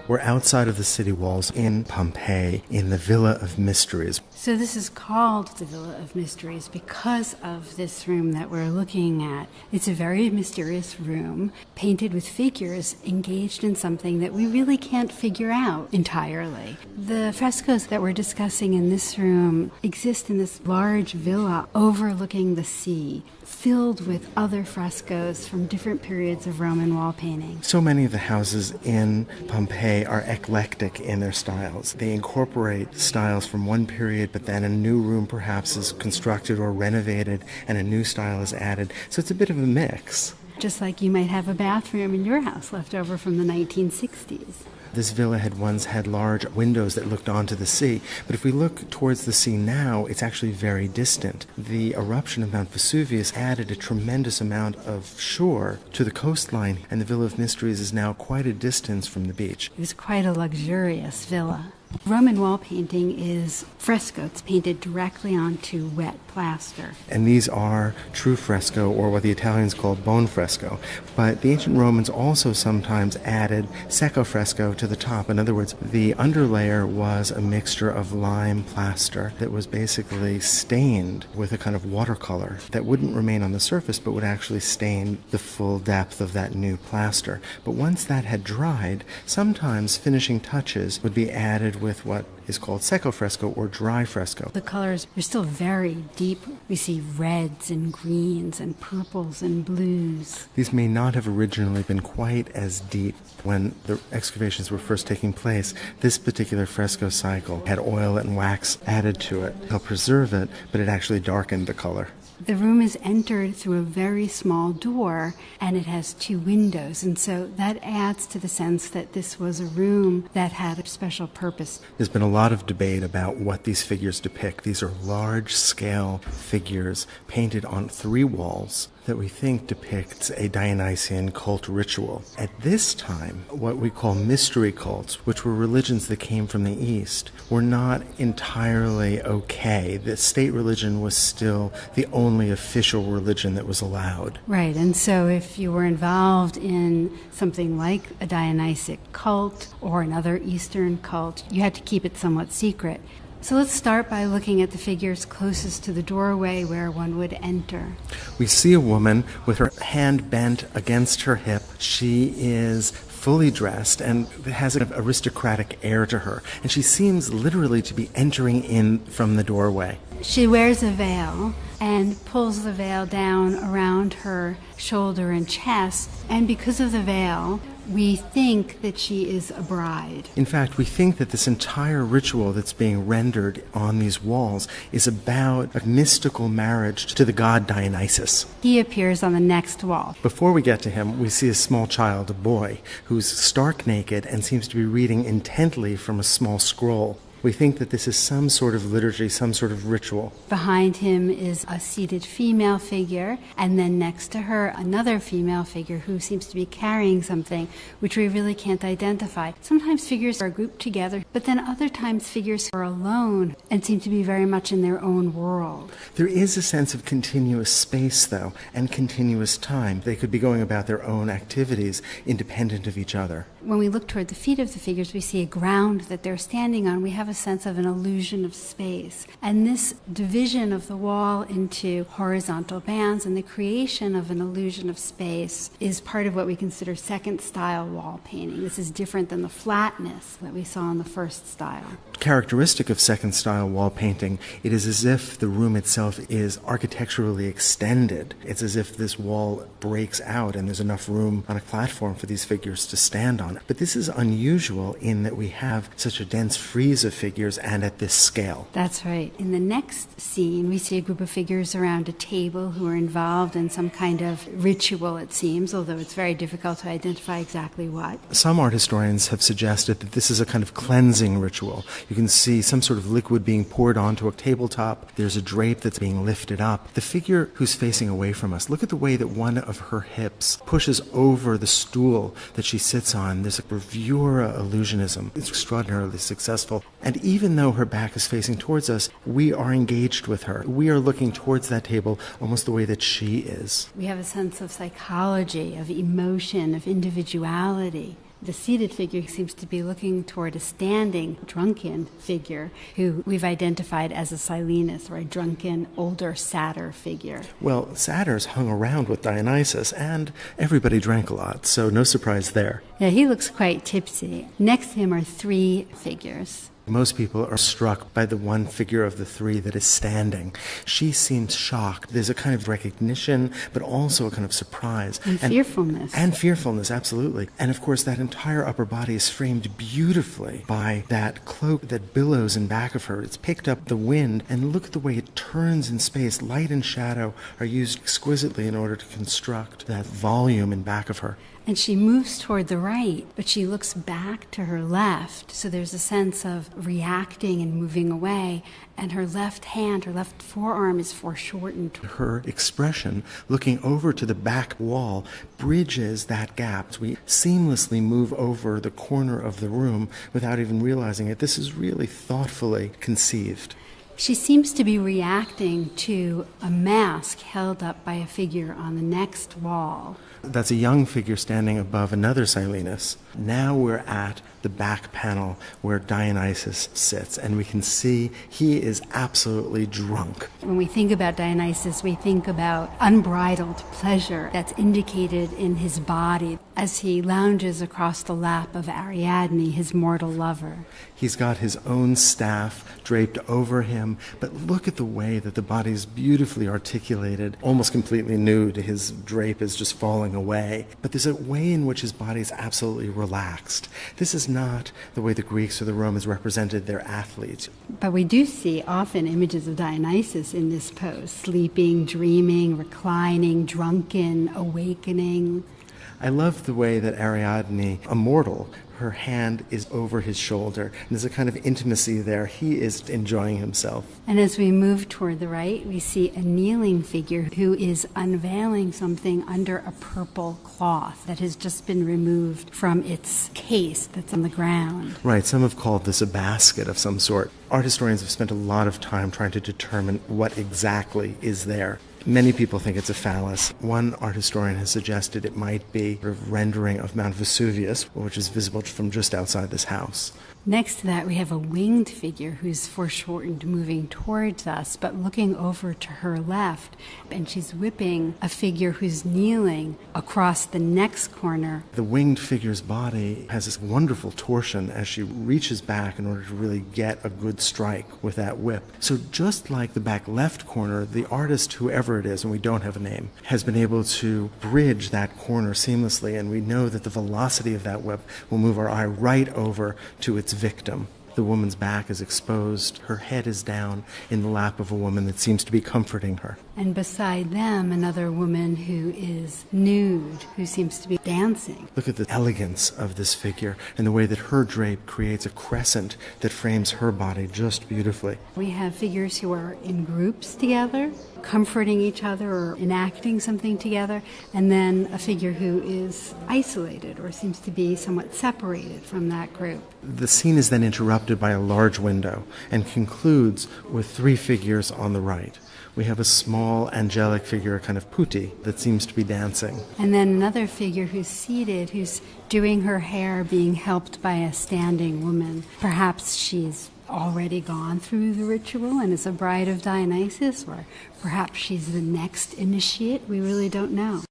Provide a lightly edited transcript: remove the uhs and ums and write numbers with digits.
We're outside of the city walls in Pompeii, in the Villa of Mysteries. So this is called the Villa of Mysteries because of this room that we're looking at. It's a very mysterious room, painted with figures engaged in something that we really can't figure out entirely. The frescoes that we're discussing in this room exist in this large villa overlooking the sea, filled with other frescoes from different periods of Roman wall painting. So many of the houses in Pompeii are eclectic in their styles. They incorporate styles from one period, but then a new room perhaps is constructed or renovated and a new style is added. So it's a bit of a mix. Just like you might have a bathroom in your house left over from the 1960s. This villa had once had large windows that looked onto the sea, but if we look towards the sea now, it's actually very distant. The eruption of Mount Vesuvius added a tremendous amount of shore to the coastline, and the Villa of Mysteries is now quite a distance from the beach. It was quite a luxurious villa. Roman wall painting is fresco. It's painted directly onto wet plaster. And these are true fresco, or what the Italians call bone fresco. But the ancient Romans also sometimes added secco fresco to the top. In other words, the underlayer was a mixture of lime plaster that was basically stained with a kind of watercolor that wouldn't remain on the surface but would actually stain the full depth of that new plaster. But once that had dried, sometimes finishing touches would be added with what is called secco fresco or dry fresco. The colors are still very deep. We see reds and greens and purples and blues. These may not have originally been quite as deep when the excavations were first taking place. This particular fresco cycle had oil and wax added to it. They'll preserve it, but it actually darkened the color. The room is entered through a very small door, and it has 2 windows, and so that adds to the sense that this was a room that had a special purpose. There's been a lot of debate about what these figures depict. These are large-scale figures painted on 3 walls that we think depicts a Dionysian cult ritual. At this time, what we call mystery cults, which were religions that came from the East, were not entirely okay. The state religion was still the only official religion that was allowed. Right, and so if you were involved in something like a Dionysic cult or another Eastern cult, you had to keep it somewhat secret. So let's start by looking at the figures closest to the doorway where one would enter. We see a woman with her hand bent against her hip. She is fully dressed and has an aristocratic air to her, and she seems literally to be entering in from the doorway. She wears a veil and pulls the veil down around her shoulder and chest, and because of the veil, we think that she is a bride. In fact, we think that this entire ritual that's being rendered on these walls is about a mystical marriage to the god Dionysus. He appears on the next wall. Before we get to him, we see a small child, a boy, who's stark naked and seems to be reading intently from a small scroll. We think that this is some sort of liturgy, some sort of ritual. Behind him is a seated female figure, and then next to her, another female figure who seems to be carrying something which we really can't identify. Sometimes figures are grouped together, but then other times figures are alone and seem to be very much in their own world. There is a sense of continuous space, though, and continuous time. They could be going about their own activities independent of each other. When we look toward the feet of the figures, we see a ground that they're standing on. We have a sense of an illusion of space. And this division of the wall into horizontal bands and the creation of an illusion of space is part of what we consider second style wall painting. This is different than the flatness that we saw in the first style. Characteristic of second style wall painting, it is as if the room itself is architecturally extended. It's as if this wall breaks out and there's enough room on a platform for these figures to stand on. But this is unusual in that we have such a dense frieze of figures and at this scale. That's right. In the next scene, we see a group of figures around a table who are involved in some kind of ritual, it seems, although it's very difficult to identify exactly what. Some art historians have suggested that this is a kind of cleansing ritual. You can see some sort of liquid being poured onto a tabletop. There's a drape that's being lifted up. The figure who's facing away from us, look at the way that one of her hips pushes over the stool that she sits on. There's a bravura illusionism. It's extraordinarily successful. And even though her back is facing towards us, we are engaged with her. We are looking towards that table almost the way that she is. We have a sense of psychology, of emotion, of individuality. The seated figure seems to be looking toward a standing, drunken figure who we've identified as a Silenus, or a drunken, older satyr figure. Well, satyrs hung around with Dionysus, and everybody drank a lot, so no surprise there. Yeah, he looks quite tipsy. Next to him are three figures. Most people are struck by the one figure of the three that is standing. She seems shocked. There's a kind of recognition, but also a kind of surprise. And fearfulness. And fearfulness, absolutely. And of course, that entire upper body is framed beautifully by that cloak that billows in back of her. It's picked up the wind, and look at the way it turns in space. Light and shadow are used exquisitely in order to construct that volume in back of her. And she moves toward the right, but she looks back to her left. So there's a sense of reacting and moving away. And her left hand, her left forearm is foreshortened. Her expression, looking over to the back wall, bridges that gap. We seamlessly move over the corner of the room without even realizing it. This is really thoughtfully conceived. She seems to be reacting to a mask held up by a figure on the next wall. That's a young figure standing above another Silenus. Now we're at the back panel where Dionysus sits, and we can see he is absolutely drunk. When we think about Dionysus, we think about unbridled pleasure that's indicated in his body as he lounges across the lap of Ariadne, his mortal lover. He's got his own staff draped over him, but look at the way that the body is beautifully articulated, almost completely nude. His drape is just falling away. But there's a way in which his body is absolutely relaxed. This is not the way the Greeks or the Romans represented their athletes. But we do see often images of Dionysus in this pose, sleeping, dreaming, reclining, drunken, awakening. I love the way that Ariadne, a mortal, her hand is over his shoulder. And there's a kind of intimacy there. He is enjoying himself. And as we move toward the right, we see a kneeling figure who is unveiling something under a purple cloth that has just been removed from its case that's on the ground. Right, some have called this a basket of some sort. Art historians have spent a lot of time trying to determine what exactly is there. Many people think it's a phallus. One art historian has suggested it might be a rendering of Mount Vesuvius, which is visible from just outside this house. Next to that, we have a winged figure who's foreshortened, moving towards us, but looking over to her left. And she's whipping a figure who's kneeling across the next corner. The winged figure's body has this wonderful torsion as she reaches back in order to really get a good strike with that whip. So just like the back left corner, the artist, whoever it is, and we don't have a name, has been able to bridge that corner seamlessly, and we know that the velocity of that whip will move our eye right over to its victim. The woman's back is exposed. Her head is down in the lap of a woman that seems to be comforting her. And beside them, another woman who is nude, who seems to be dancing. Look at the elegance of this figure and the way that her drape creates a crescent that frames her body just beautifully. We have figures who are in groups together, comforting each other or enacting something together, and then a figure who is isolated or seems to be somewhat separated from that group. The scene is then interrupted by a large window and concludes with three figures on the right. We have a small angelic figure, a kind of putti, that seems to be dancing. And then another figure who's seated, who's doing her hair, being helped by a standing woman. Perhaps she's already gone through the ritual and is a bride of Dionysus, or perhaps she's the next initiate. We really don't know.